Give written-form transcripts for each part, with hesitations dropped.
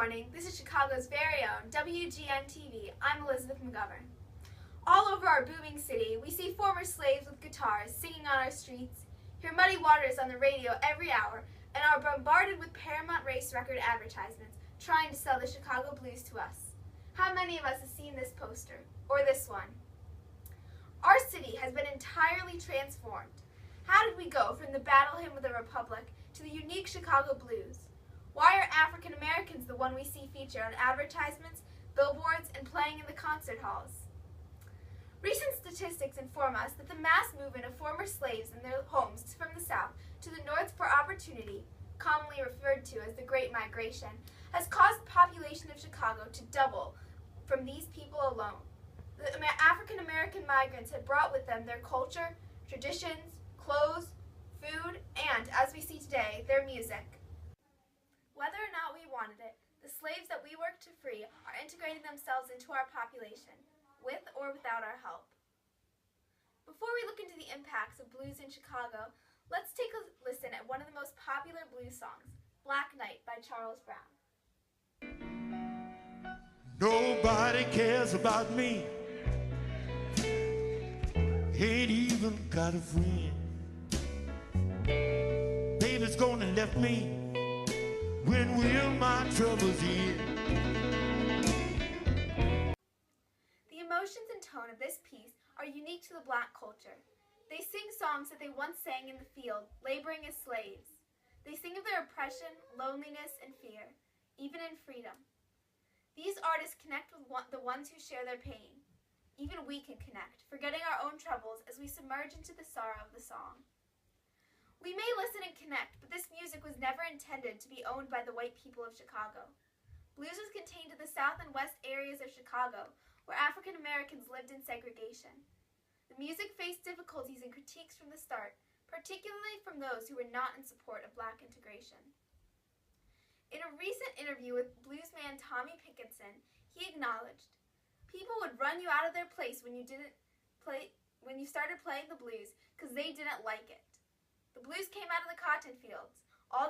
morning. This is Chicago's very own WGN-TV. I'm Elizabeth McGovern. All over our booming city, we see former slaves with guitars singing on our streets, hear Muddy Waters on the radio every hour, and are bombarded with Paramount race record advertisements trying to sell the Chicago blues to us. How many of us have seen this poster, or this one? Our city has been entirely transformed. How did we go from the battle hymn of the Republic to the unique Chicago blues? Why are African Americans the one we see featured on advertisements, billboards, and playing in the concert halls? Recent statistics inform us that the mass movement of former slaves and their homes from the South to the North for opportunity, commonly referred to as the Great Migration, has caused the population of Chicago to double from these people alone. The African American migrants had brought with them their culture, traditions, clothes, food, and, as we see today, their music. Whether or not we wanted it, the slaves that we worked to free are integrating themselves into our population, with or without our help. Before we look into the impacts of blues in Chicago, let's take a listen at one of the most popular blues songs, Black Knight by Charles Brown. Nobody cares about me. Ain't even got a friend. Baby's gonna left me. When will my troubles end? The emotions and tone of this piece are unique to the black culture. They sing songs that they once sang in the field, laboring as slaves. They sing of their oppression, loneliness, and fear, even in freedom. These artists connect with the ones who share their pain. Even we can connect, forgetting our own troubles as we submerge into the sorrow of the song. We may listen and connect, but this music was never intended to be owned by the white people of Chicago. Blues was contained to the south and west areas of Chicago, where African Americans lived in segregation. The music faced difficulties and critiques from the start, particularly from those who were not in support of black integration. In a recent interview with bluesman Tommy Pickinson, he acknowledged, "People would run you out of their place when you started playing the blues because they didn't like it. The blues came out of the cotton fields. All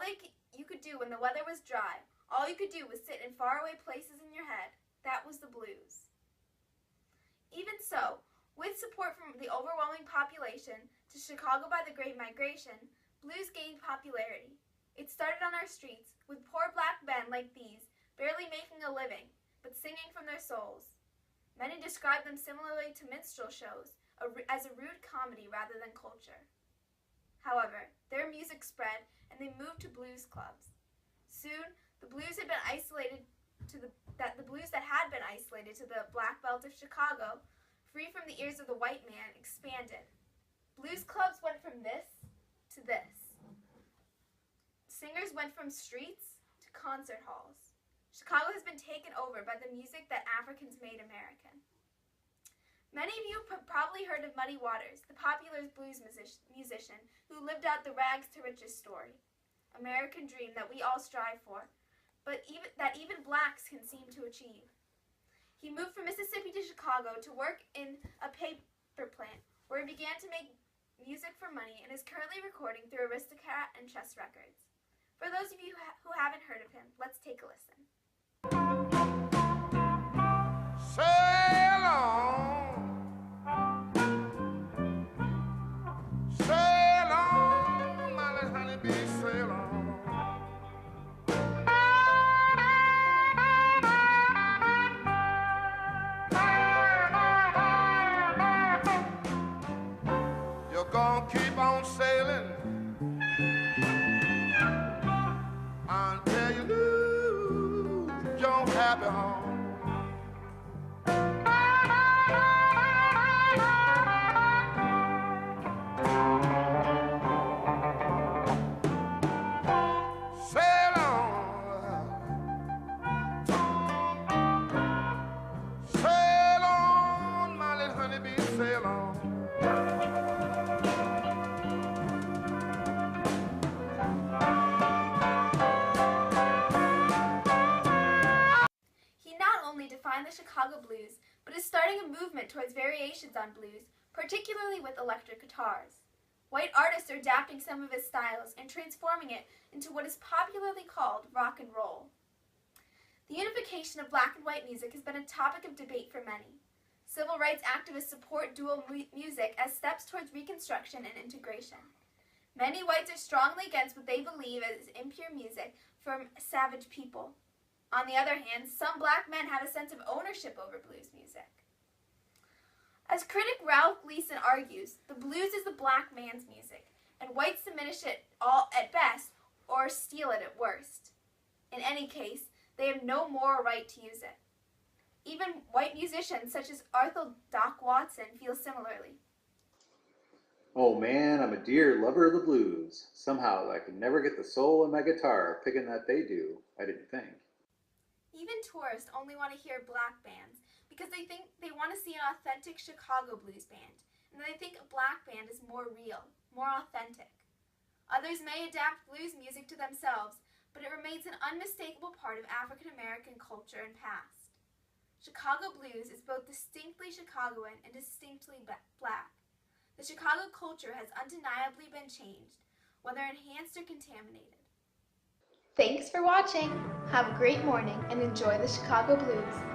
you could do when the weather was dry, all you could do was sit in faraway places in your head. That was the blues." Even so, with support from the overwhelming population to Chicago by the Great Migration, blues gained popularity. It started on our streets, with poor black men like these barely making a living, but singing from their souls. Many describe them similarly to minstrel shows, as a rude comedy rather than culture. However, their music spread and they moved to blues clubs. Soon, the blues that had been isolated to the Black Belt of Chicago, free from the ears of the white man, expanded. Blues clubs went from this to this. Singers went from streets to concert halls. Chicago has been taken over by the music that Africans made American. Many of you have probably heard of Muddy Waters, the popular blues musician who lived out the rags to riches story, American dream that we all strive for, but even blacks can seem to achieve. He moved from Mississippi to Chicago to work in a paper plant, where he began to make music for money and is currently recording through Aristocrat and Chess Records. For those of you who haven't heard of him, let's take a listen. Sail on. Sail on, my little honeybee, sail on. You're gonna keep on sailing until you lose your happy home. Sail on, my little honeybee, sail on. He not only defined the Chicago blues, but is starting a movement towards variations on blues, particularly with electric guitars. White artists are adapting some of his styles and transforming it into what is popularly called rock and roll. The unification of black and white music has been a topic of debate for many. Civil rights activists support dual music as steps towards reconstruction and integration. Many whites are strongly against what they believe is impure music from savage people. On the other hand, some black men have a sense of ownership over blues music. As critic Ralph Gleason argues, the blues is the black man's music, and whites diminish it all at best or steal it at worst. In any case, they have no moral right to use it. Even white musicians such as Arthur Doc Watson feel similarly. Oh man, I'm a dear lover of the blues. Somehow I could never get the soul in my guitar picking that they do, I didn't think. Even tourists only want to hear black bands because they think they want to see an authentic Chicago blues band, and they think a black band is more real, more authentic. Others may adapt blues music to themselves, but it remains an unmistakable part of African American culture and past. Chicago blues is both distinctly Chicagoan and distinctly black. The Chicago culture has undeniably been changed, whether enhanced or contaminated. Thanks for watching. Have a great morning and enjoy the Chicago blues.